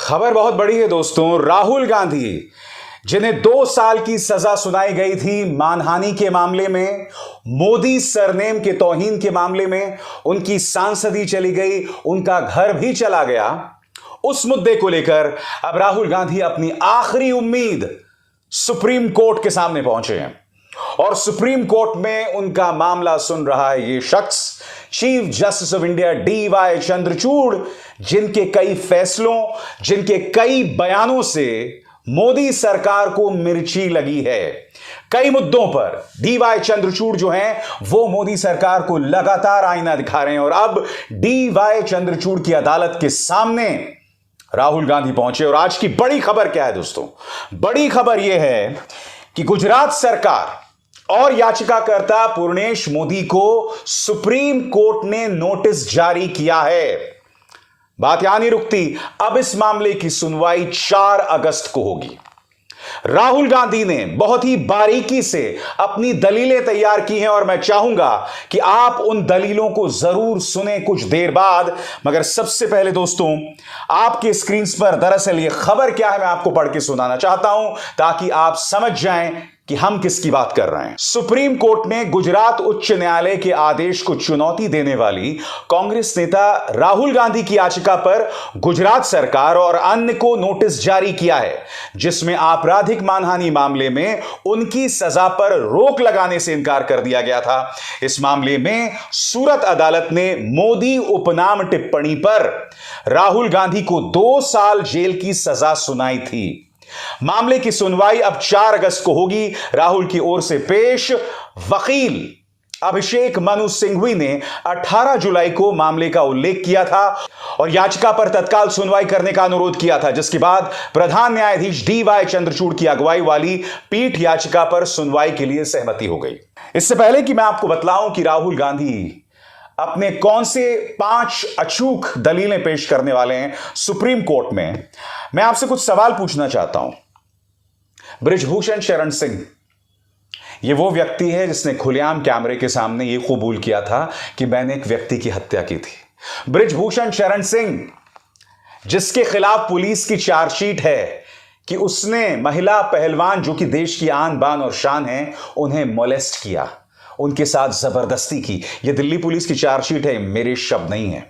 खबर बहुत बड़ी है दोस्तों। राहुल गांधी जिन्हें 2 साल की सजा सुनाई गई थी मानहानि के मामले में, मोदी सरनेम के तौहीन के मामले में, उनकी सांसदी चली गई, उनका घर भी चला गया। उस मुद्दे को लेकर अब राहुल गांधी अपनी आखिरी उम्मीद सुप्रीम कोर्ट के सामने पहुंचे हैं और सुप्रीम कोर्ट में उनका मामला सुन रहा है ये शख्स, chief justice of India DY Chandrachud, जिनके कई फैसलों, जिनके कई बयानों से मोदी सरकार को मिर्ची लगी है। कई मुद्दों पर DY चंद्रचूड़ जो हैं वो मोदी सरकार को लगातार आईना दिखा रहे हैं और अब DY चंद्रचूड़ की अदालत के सामने राहुल गांधी पहुंचे। और आज की बड़ी खबर क्या है दोस्तों? बड़ी खबर यह है कि गुजरात सरकार और याचिकाकर्ता पूर्णेश मोदी को सुप्रीम कोर्ट ने नोटिस जारी किया है। बात यहां नहीं रुकती, अब इस मामले की सुनवाई 4 अगस्त को होगी। राहुल गांधी ने बहुत ही बारीकी से अपनी दलीलें तैयार की हैं और मैं चाहूंगा कि आप उन दलीलों को जरूर सुने कुछ देर बाद। मगर सबसे पहले दोस्तों, आपके स्क्रीन पर दरअसल ये खबर क्या है मैं आपको पढ़ के सुनाना चाहता हूं ताकि आप समझ जाएं कि हम किसकी बात कर रहे हैं। सुप्रीम कोर्ट ने गुजरात उच्च न्यायालय के आदेश को चुनौती देने वाली कांग्रेस नेता राहुल गांधी की याचिका पर गुजरात सरकार और अन्य को नोटिस जारी किया है, जिसमें आपराधिक मानहानि मामले में उनकी सजा पर रोक लगाने से इनकार कर दिया गया था। इस मामले में सूरत अदालत ने मोदी उपनाम टिप्पणी पर राहुल गांधी को 2 साल जेल की सजा सुनाई थी। मामले की सुनवाई अब 4 अगस्त को होगी। राहुल की ओर से पेश वकील अभिषेक मनु सिंघवी ने 18 जुलाई को मामले का उल्लेख किया था और याचिका पर तत्काल सुनवाई करने का अनुरोध किया था, जिसके बाद प्रधान न्यायाधीश DY चंद्रचूड़ की अगुवाई वाली पीठ याचिका पर सुनवाई के लिए सहमति हो गई। इससे पहले कि मैं आपको बतलाऊं कि राहुल गांधी अपने कौन से 5 अचूक दलीलें पेश करने वाले हैं सुप्रीम कोर्ट में, मैं आपसे कुछ सवाल पूछना चाहता हूं। बृजभूषण शरण सिंह ये वो व्यक्ति है जिसने खुलेआम कैमरे के सामने ये कबूल किया था कि मैंने एक व्यक्ति की हत्या की थी। बृजभूषण शरण सिंह जिसके खिलाफ पुलिस की चार्जशीट है कि उसने महिला पहलवान जो कि देश की आन बान और शान है उन्हें मोलेस्ट किया, उनके साथ जबरदस्ती की। यह दिल्ली पुलिस की चार्जशीट है, मेरे शब्द नहीं है।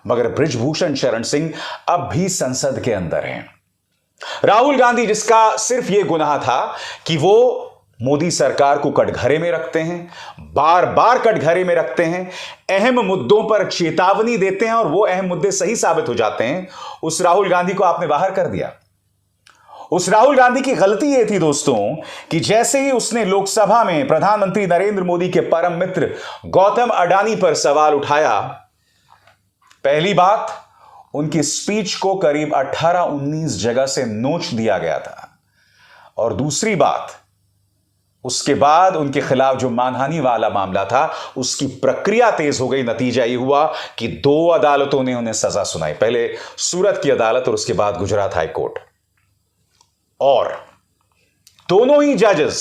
मगर बृजभूषण शरण सिंह अब भी संसद के अंदर हैं। राहुल गांधी जिसका सिर्फ यह गुनाह था कि वो मोदी सरकार को कटघरे में रखते हैं, बार बार कटघरे में रखते हैं, अहम मुद्दों पर चेतावनी देते हैं और वो अहम मुद्दे सही साबित हो जाते हैं, उस राहुल गांधी को आपने बाहर कर दिया। उस राहुल गांधी की गलती यह थी दोस्तों कि जैसे ही उसने लोकसभा में प्रधानमंत्री नरेंद्र मोदी के परम मित्र गौतम अडानी पर सवाल उठाया, पहली बात उनकी स्पीच को करीब 18-19 जगह से नोच दिया गया था और दूसरी बात उसके बाद उनके खिलाफ जो मानहानि वाला मामला था उसकी प्रक्रिया तेज हो गई। नतीजा यह हुआ कि 2 अदालतों ने उन्हें सजा सुनाई, पहले सूरत की अदालत और उसके बाद गुजरात हाई कोर्ट। और दोनों ही जजेस,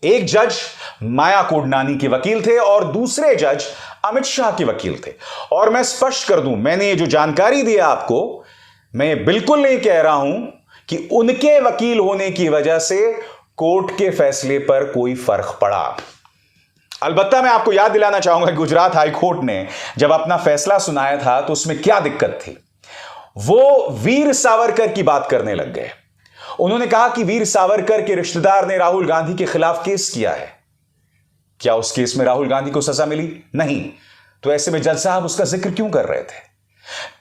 एक जज माया कोडनानी के वकील थे और दूसरे जज अमित शाह के वकील थे। और मैं स्पष्ट कर दूं, मैंने ये जो जानकारी दी आपको, मैं बिल्कुल नहीं कह रहा हूं कि उनके वकील होने की वजह से कोर्ट के फैसले पर कोई फर्क पड़ा। अलबत्ता मैं आपको याद दिलाना चाहूंगा कि गुजरात हाई कोर्ट ने जब अपना फैसला सुनाया था तो उसमें क्या दिक्कत थी। वो वीर सावरकर की बात करने लग गए। उन्होंने कहा कि वीर सावरकर के रिश्तेदार ने राहुल गांधी के खिलाफ केस किया है। क्या उस केस में राहुल गांधी को सजा मिली? नहीं। तो ऐसे में जज साहब उसका जिक्र क्यों कर रहे थे?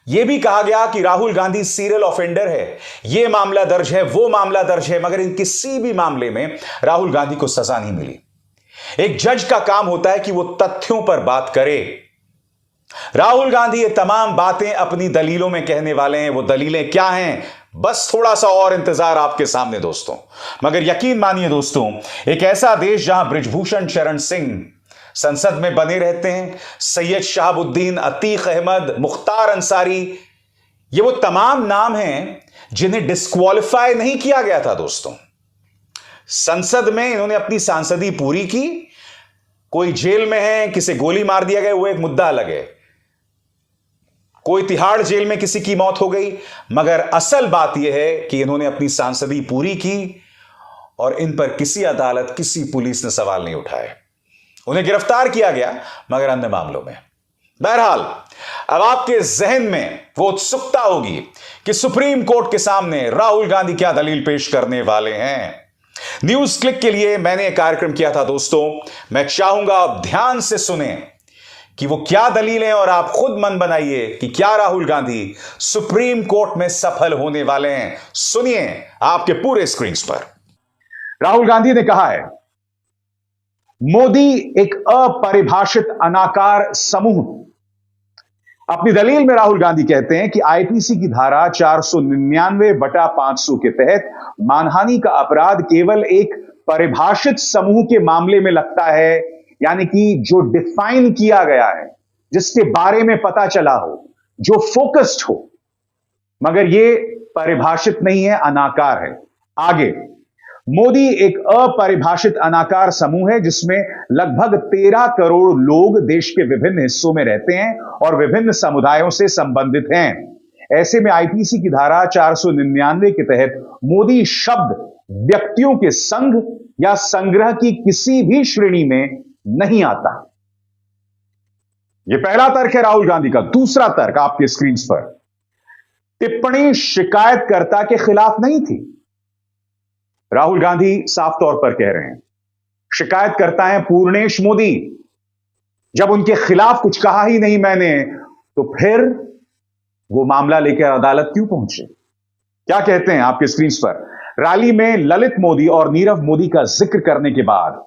यह भी कहा गया कि राहुल गांधी सीरियल ऑफेंडर है, यह मामला दर्ज है, वो मामला दर्ज है, मगर इन किसी भी मामले में राहुल गांधी को सजा नहीं मिली। एक जज का काम होता है कि वो तथ्यों पर बात करे। राहुल गांधी ये तमाम बातें अपनी दलीलों में कहने वाले हैं। वो दलीलें क्या हैं? बस थोड़ा सा और इंतजार आपके सामने दोस्तों। मगर यकीन मानिए दोस्तों, एक ऐसा देश जहां बृजभूषण शरण सिंह संसद में बने रहते हैं, सैयद शहाबुद्दीन, अतीक अहमद, मुख्तार अंसारी, ये वो तमाम नाम हैं जिन्हें डिस्क्वालिफाई नहीं किया गया था दोस्तों। संसद में इन्होंने अपनी सांसदी पूरी की। कोई जेल में है, किसे गोली मार दिया गया, वो एक मुद्दा अलग है। कोई तिहाड़ जेल में किसी की मौत हो गई, मगर असल बात यह है कि इन्होंने अपनी सांसदी पूरी की और इन पर किसी अदालत, किसी पुलिस ने सवाल नहीं उठाए। उन्हें गिरफ्तार किया गया मगर अन्य मामलों में। बहरहाल, अब आपके जहन में वो उत्सुकता होगी कि सुप्रीम कोर्ट के सामने राहुल गांधी क्या दलील पेश करने वाले हैं। न्यूज क्लिक के लिए मैंने एक कार्यक्रम किया था दोस्तों, मैं चाहूंगा आप ध्यान से सुने कि वो क्या दलीलें, और आप खुद मन बनाइए कि क्या राहुल गांधी सुप्रीम कोर्ट में सफल होने वाले हैं। सुनिए आपके पूरे स्क्रीन पर। राहुल गांधी ने कहा है, मोदी एक अपरिभाषित अनाकार समूह। अपनी दलील में राहुल गांधी कहते हैं कि आईपीसी की धारा 499/500 के तहत मानहानि का अपराध केवल एक परिभाषित समूह के मामले में लगता है, यानी कि जो डिफाइन किया गया है, जिसके बारे में पता चला हो, जो फोकस्ड हो, मगर यह परिभाषित नहीं है, अनाकार है। आगे, मोदी एक अपरिभाषित अनाकार समूह है जिसमें लगभग 13 करोड़ लोग देश के विभिन्न हिस्सों में रहते हैं और विभिन्न समुदायों से संबंधित हैं। ऐसे में आईपीसी की धारा 499 के तहत मोदी शब्द व्यक्तियों के संघ या संग्रह की किसी भी श्रेणी में नहीं आता। यह पहला तर्क है राहुल गांधी का। दूसरा तर्क आपके स्क्रीन पर, टिप्पणी शिकायतकर्ता के खिलाफ नहीं थी। राहुल गांधी साफ तौर पर कह रहे हैं, शिकायतकर्ता हैं पूर्णेश मोदी। जब उनके खिलाफ कुछ कहा ही नहीं मैंने, तो फिर वो मामला लेकर अदालत क्यों पहुंचे? क्या कहते हैं आपके स्क्रीन पर, रैली में ललित मोदी और नीरव मोदी का जिक्र करने के बाद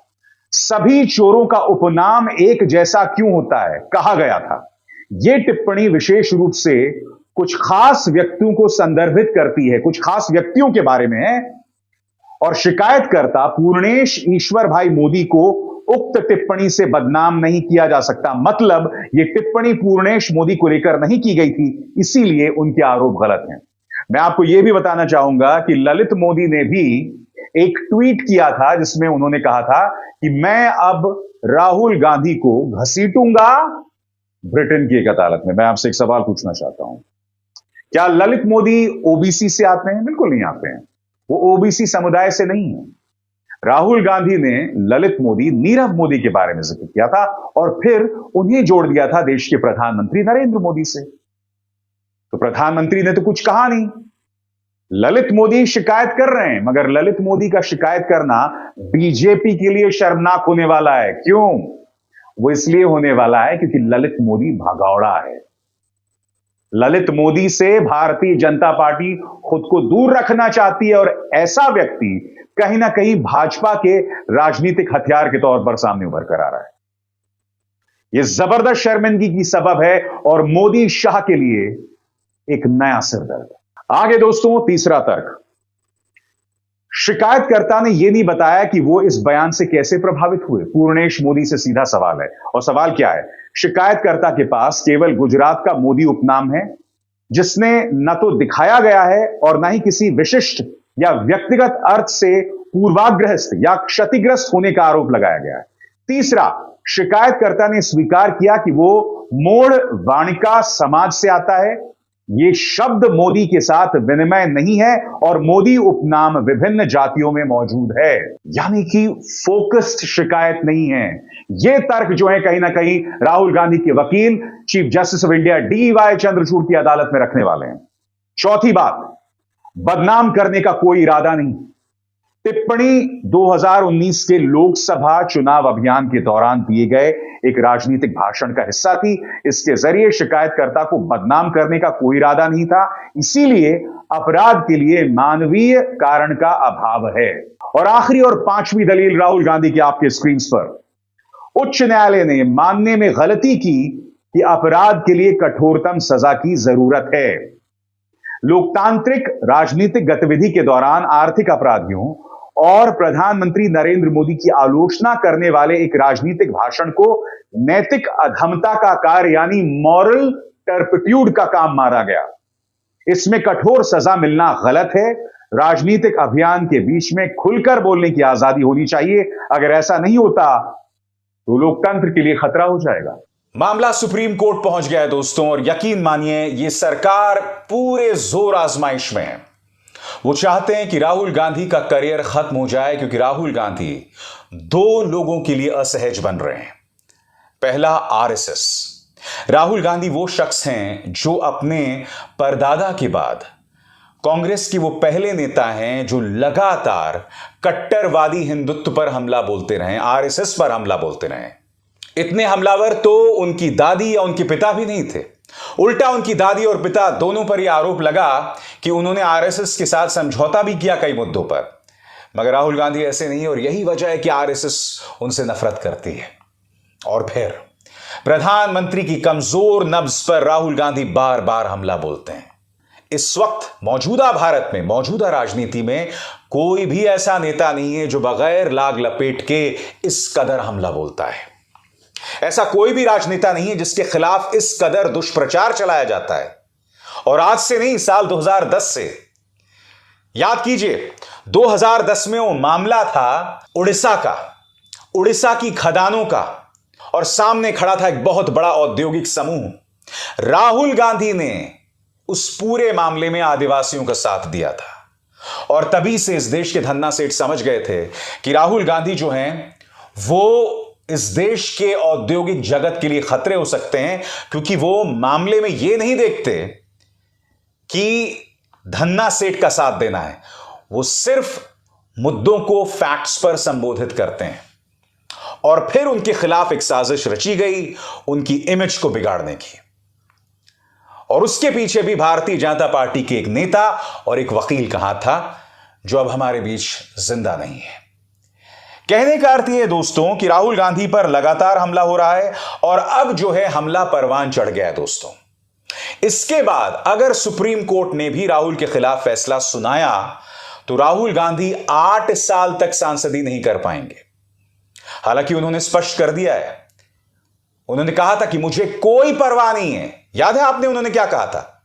सभी चोरों का उपनाम एक जैसा क्यों होता है, कहा गया था। यह टिप्पणी विशेष रूप से कुछ खास व्यक्तियों को संदर्भित करती है, कुछ खास व्यक्तियों के बारे में है, और शिकायतकर्ता पूर्णेश ईश्वर भाई मोदी को उक्त टिप्पणी से बदनाम नहीं किया जा सकता। मतलब यह टिप्पणी पूर्णेश मोदी को लेकर नहीं की गई थी, इसीलिए उनके आरोप गलत हैं। मैं आपको यह भी बताना चाहूंगा कि ललित मोदी ने भी एक ट्वीट किया था जिसमें उन्होंने कहा था कि मैं अब राहुल गांधी को घसीटूंगा ब्रिटेन की एक अदालत में। मैं आपसे एक सवाल पूछना चाहता हूं, क्या ललित मोदी ओबीसी से आते हैं? बिल्कुल नहीं आते हैं, वो ओबीसी समुदाय से नहीं है। राहुल गांधी ने ललित मोदी, नीरव मोदी के बारे में जिक्र किया था और फिर उन्हें जोड़ दिया था देश के प्रधानमंत्री नरेंद्र मोदी से। तो प्रधानमंत्री ने तो कुछ कहा नहीं। ललित मोदी शिकायत कर रहे हैं, मगर ललित मोदी का शिकायत करना बीजेपी के लिए शर्मनाक होने वाला है। क्यों? वो इसलिए होने वाला है क्योंकि ललित मोदी भगौड़ा है। ललित मोदी से भारतीय जनता पार्टी खुद को दूर रखना चाहती है और ऐसा व्यक्ति कहीं ना कहीं भाजपा के राजनीतिक हथियार के तौर पर सामने उभर कर आ रहा है। यह जबरदस्त शर्मिंदगी की सबब है और मोदी शाह के लिए एक नया सिरदर्द। आगे दोस्तों, तीसरा तर्क, शिकायतकर्ता ने यह नहीं बताया कि वो इस बयान से कैसे प्रभावित हुए। पूर्णेश मोदी से सीधा सवाल है, और सवाल क्या है? शिकायतकर्ता के पास केवल गुजरात का मोदी उपनाम है, जिसने न तो दिखाया गया है और न ही किसी विशिष्ट या व्यक्तिगत अर्थ से पूर्वाग्रस्त या क्षतिग्रस्त होने का आरोप लगाया गया है। तीसरा, शिकायतकर्ता ने स्वीकार किया कि वो मोड़ वाणिका समाज से आता है। ये शब्द मोदी के साथ विनिमय नहीं है और मोदी उपनाम विभिन्न जातियों में मौजूद है, यानी कि फोकस्ड शिकायत नहीं है। यह तर्क जो है कहीं ना कहीं राहुल गांधी के वकील chief justice of India DY Chandrachud की अदालत में रखने वाले हैं। चौथी बात, बदनाम करने का कोई इरादा नहीं। टिप्पणी 2019 के लोकसभा चुनाव अभियान के दौरान दिए गए एक राजनीतिक भाषण का हिस्सा थी। इसके जरिए शिकायतकर्ता को बदनाम करने का कोई इरादा नहीं था, इसीलिए अपराध के लिए मानवीय कारण का अभाव है। और आखिरी और पांचवी दलील राहुल गांधी की आपके स्क्रीन पर, उच्च न्यायालय ने मानने में गलती की कि अपराध के लिए कठोरतम सजा की जरूरत है। लोकतांत्रिक राजनीतिक गतिविधि के दौरान आर्थिक अपराधियों और प्रधानमंत्री नरेंद्र मोदी की आलोचना करने वाले एक राजनीतिक भाषण को नैतिक अधमता का कार्य यानी मॉरल टर्पिट्यूड का काम माना गया। इसमें कठोर सजा मिलना गलत है। राजनीतिक अभियान के बीच में खुलकर बोलने की आजादी होनी चाहिए। अगर ऐसा नहीं होता तो लोकतंत्र के लिए खतरा हो जाएगा। मामला सुप्रीम कोर्ट पहुंच गया है दोस्तों, और यकीन मानिए ये सरकार पूरे जोर आजमाइश में है। वो चाहते हैं कि राहुल गांधी का करियर खत्म हो जाए, क्योंकि राहुल गांधी दो लोगों के लिए असहज बन रहे हैं। पहला, आरएसएस। राहुल गांधी वो शख्स हैं जो अपने परदादा के बाद कांग्रेस के वो पहले नेता हैं जो लगातार कट्टरवादी हिंदुत्व पर हमला बोलते रहे, आरएसएस पर हमला बोलते रहे। इतने हमलावर तो उनकी दादी या उनके पिता भी नहीं थे। उल्टा उनकी दादी और पिता दोनों पर यह आरोप लगा कि उन्होंने आरएसएस के साथ समझौता भी किया कई मुद्दों पर। मगर राहुल गांधी ऐसे नहीं, और यही वजह है कि आरएसएस उनसे नफरत करती है। और फिर प्रधानमंत्री की कमजोर नब्ज पर राहुल गांधी बार बार हमला बोलते हैं। इस वक्त मौजूदा भारत में, मौजूदा राजनीति में कोई भी ऐसा नेता नहीं है जो बगैर लाग लपेट के इस कदर हमला बोलता है। ऐसा कोई भी राजनेता नहीं है जिसके खिलाफ इस कदर दुष्प्रचार चलाया जाता है। और आज से नहीं, साल 2010 से। याद कीजिए, 2010 में वो मामला था उड़ीसा का, उड़ीसा की खदानों का, और सामने खड़ा था एक बहुत बड़ा औद्योगिक समूह। राहुल गांधी ने उस पूरे मामले में आदिवासियों का साथ दिया था, और तभी से इस देश के धन्ना सेठ समझ गए थे कि राहुल गांधी जो हैं वो इस देश के औद्योगिक जगत के लिए खतरे हो सकते हैं, क्योंकि वो मामले में ये नहीं देखते कि धन्ना सेठ का साथ देना है। वो सिर्फ मुद्दों को फैक्ट्स पर संबोधित करते हैं। और फिर उनके खिलाफ एक साजिश रची गई उनकी इमेज को बिगाड़ने की, और उसके पीछे भी भारतीय जनता पार्टी के एक नेता और एक वकील का हाथ था, जो अब हमारे बीच जिंदा नहीं है। कहने का अर्थ यह दोस्तों कि राहुल गांधी पर लगातार हमला हो रहा है, और अब जो है हमला परवान चढ़ गया है दोस्तों। इसके बाद अगर सुप्रीम कोर्ट ने भी राहुल के खिलाफ फैसला सुनाया तो राहुल गांधी 8 साल तक सांसदी नहीं कर पाएंगे। हालांकि उन्होंने स्पष्ट कर दिया है, उन्होंने कहा था कि मुझे कोई परवाह नहीं है। याद है आपने उन्होंने क्या कहा था?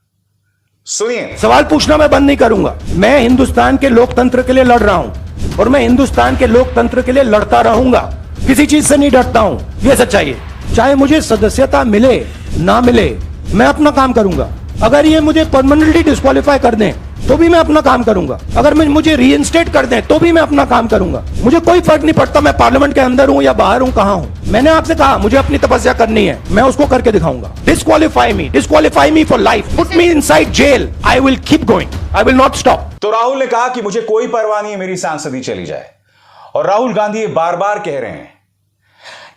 सुनिए। सवाल पूछना मैं बंद नहीं करूंगा। मैं हिंदुस्तान के लोकतंत्र के लिए लड़ रहा हूं, और मैं हिंदुस्तान के लोकतंत्र के लिए लड़ता रहूंगा। किसी चीज से नहीं डरता हूं, यह सच्चाई है। चाहे मुझे सदस्यता मिले ना मिले, मैं अपना काम करूंगा। अगर ये मुझे परमानेंटली डिस्क्वालीफाई कर दें तो भी मैं अपना काम करूंगा। अगर मुझे रीइंस्टेट कर दें तो भी मैं अपना काम करूंगा। मुझे कोई फर्क नहीं पड़ता मैं पार्लियामेंट के अंदर हूं या बाहर हूं, कहां हूं। मैंने आपसे कहा मुझे अपनी तपस्या करनी है, मैं उसको करके दिखाऊंगा। Disqualify me for life, put me inside jail, I will keep going, I will not stop. तो राहुल ने कहा कि मुझे कोई परवाह नहीं है, मेरी सांसदी चली जाए। और राहुल गांधी बार बार कह रहे हैं।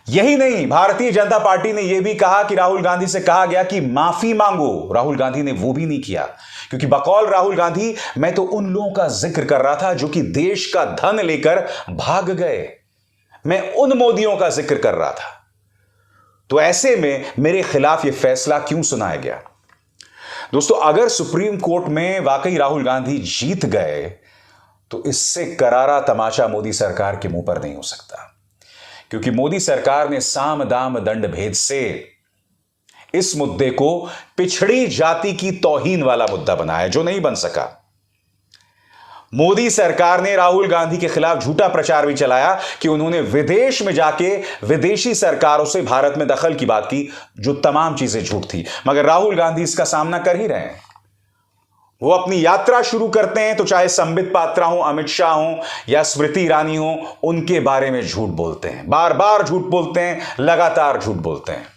यही नहीं, भारतीय जनता पार्टी ने यह भी कहा कि राहुल गांधी से कहा गया कि माफी मांगो। राहुल गांधी ने वो भी नहीं किया, क्योंकि बकौल राहुल गांधी मैं तो उन लोगों का जिक्र कर रहा था जो कि देश का धन लेकर भाग गए। मैं उन मोदियों का जिक्र कर रहा था। तो ऐसे में मेरे खिलाफ यह फैसला क्यों सुनाया गया? दोस्तों, अगर सुप्रीम कोर्ट में वाकई राहुल गांधी जीत गए तो इससे करारा तमाचा मोदी सरकार के मुंह पर नहीं हो सकता, क्योंकि मोदी सरकार ने साम दाम दंड भेद से इस मुद्दे को पिछड़ी जाति की तौहीन वाला मुद्दा बनाया, जो नहीं बन सका। मोदी सरकार ने राहुल गांधी के खिलाफ झूठा प्रचार भी चलाया कि उन्होंने विदेश में जाके विदेशी सरकारों से भारत में दखल की बात की, जो तमाम चीजें झूठ थी। मगर राहुल गांधी इसका सामना कर ही रहे हैं। वो अपनी यात्रा शुरू करते हैं तो चाहे संबित पात्रा हो, अमित शाह हो या स्मृति ईरानी हो, उनके बारे में झूठ बोलते हैं, बार बार झूठ बोलते हैं, लगातार झूठ बोलते हैं।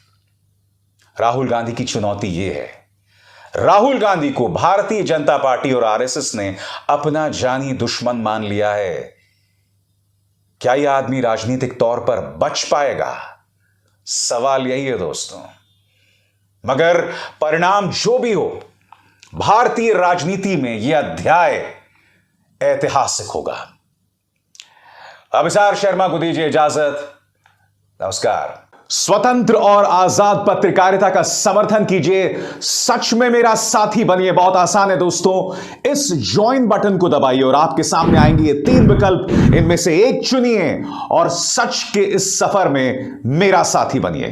राहुल गांधी की चुनौती यह है, राहुल गांधी को भारतीय जनता पार्टी और आरएसएस ने अपना जानी दुश्मन मान लिया है। क्या यह आदमी राजनीतिक तौर पर बच पाएगा? सवाल यही है दोस्तों। मगर परिणाम जो भी हो, भारतीय राजनीति में यह अध्याय ऐतिहासिक होगा। अभिसार शर्मा को दीजिए इजाजत। नमस्कार। स्वतंत्र और आजाद पत्रकारिता का समर्थन कीजिए, सच में मेरा साथी बनिए। बहुत आसान है दोस्तों, इस ज्वाइन बटन को दबाइए और आपके सामने आएंगे ये 3 विकल्प, इनमें से एक चुनिए और सच के इस सफर में मेरा साथी बनिए।